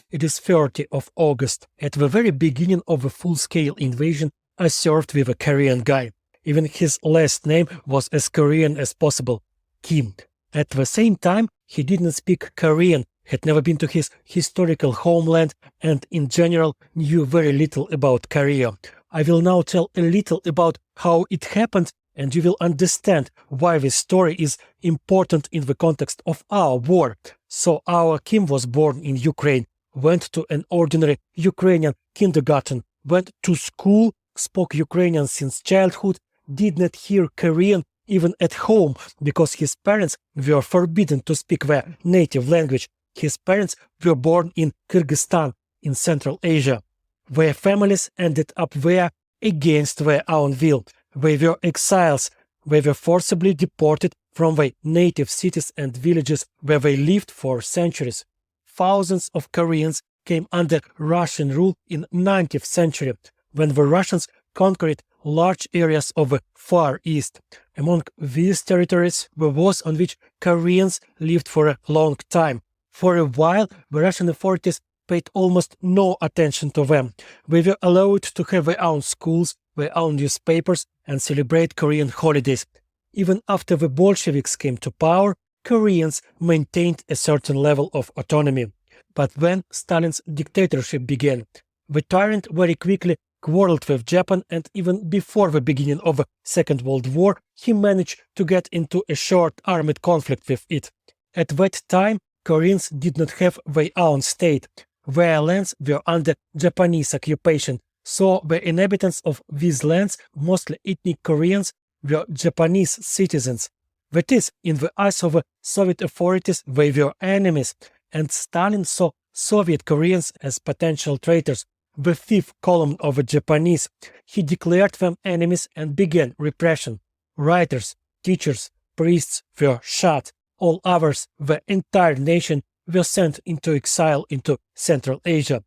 It is 30th of August. At the very beginning of a full-scale invasion, I served with a Korean guy. Even his last name was as Korean as possible, Kim. At the same time, he didn't speak Korean, had never been to his historical homeland, and in general knew very little about Korea. I will now tell a little about how it happened, and you will understand why this story is important in the context of our war. So our Kim was born in Ukraine, went to an ordinary Ukrainian kindergarten, went to school, spoke Ukrainian since childhood, did not hear Korean even at home because his parents were forbidden to speak their native language. His parents were born in Kyrgyzstan in Central Asia. Their families ended up there against their own will. They were exiles. They were forcibly deported from their native cities and villages where they lived for centuries. Thousands of Koreans came under Russian rule in 19th century, when the Russians conquered large areas of the Far East. Among these territories were those on which Koreans lived for a long time. For a while, the Russian authorities paid almost no attention to them. They were allowed to have their own schools, their own newspapers, and celebrate Korean holidays. Even after the Bolsheviks came to power, Koreans maintained a certain level of autonomy. But when Stalin's dictatorship began, the tyrant very quickly quarreled with Japan, and even before the beginning of the Second World War, he managed to get into a short armed conflict with it. At that time, Koreans did not have their own state. Their lands were under Japanese occupation, so the inhabitants of these lands, mostly ethnic Koreans, were Japanese citizens. That is, in the eyes of the Soviet authorities, they were enemies, and Stalin saw Soviet Koreans as potential traitors, the fifth column of the Japanese. He declared them enemies and began repression. Writers, teachers, priests were shot. All others, the entire nation, were sent into exile into Central Asia.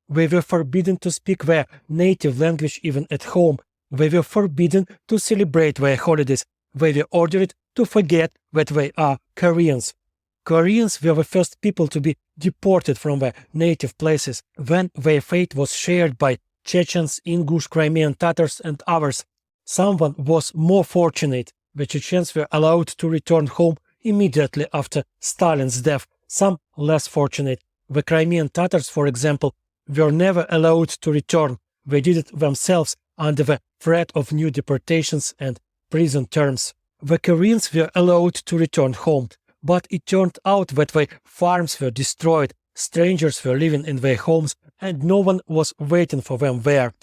They were forbidden to speak their native language even at home. They were forbidden to celebrate their holidays. They were ordered to forget that they are Koreans. Koreans were the first people to be deported from their native places, when their fate was shared by Chechens, Ingush, Crimean Tatars, and others. Someone was more fortunate. The Chechens were allowed to return home immediately after Stalin's death, some less fortunate. The Crimean Tatars, for example, were never allowed to return. They did it themselves under the threat of new deportations and prison terms. The Koreans were allowed to return home, but it turned out that their farms were destroyed, strangers were living in their homes, and no one was waiting for them there.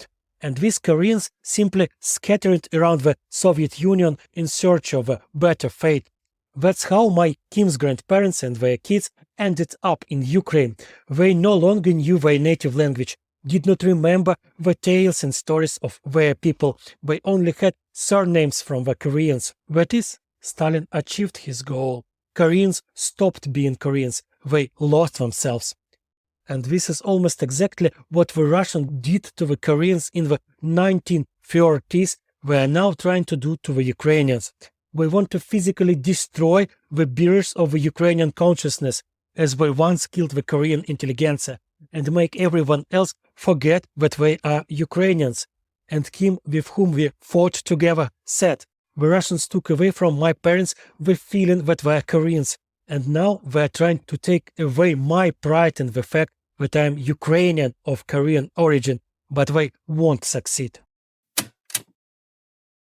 And these Koreans simply scattered around the Soviet Union in search of a better fate. That's how my Kim's grandparents and their kids ended up in Ukraine. They no longer knew their native language, did not remember the tales and stories of their people. They only had surnames from the Koreans. That is, Stalin achieved his goal. Koreans stopped being Koreans. They lost themselves. And this is almost exactly what the Russians did to the Koreans in the 1930s. They are now trying to do to the Ukrainians. They want to physically destroy the bearers of the Ukrainian consciousness, as they once killed the Korean intelligentsia, and make everyone else forget that they are Ukrainians. And Kim, with whom we fought together, said, "The Russians took away from my parents the feeling that they are Koreans, and now they are trying to take away my pride in the fact that I am Ukrainian of Korean origin, but they won't succeed."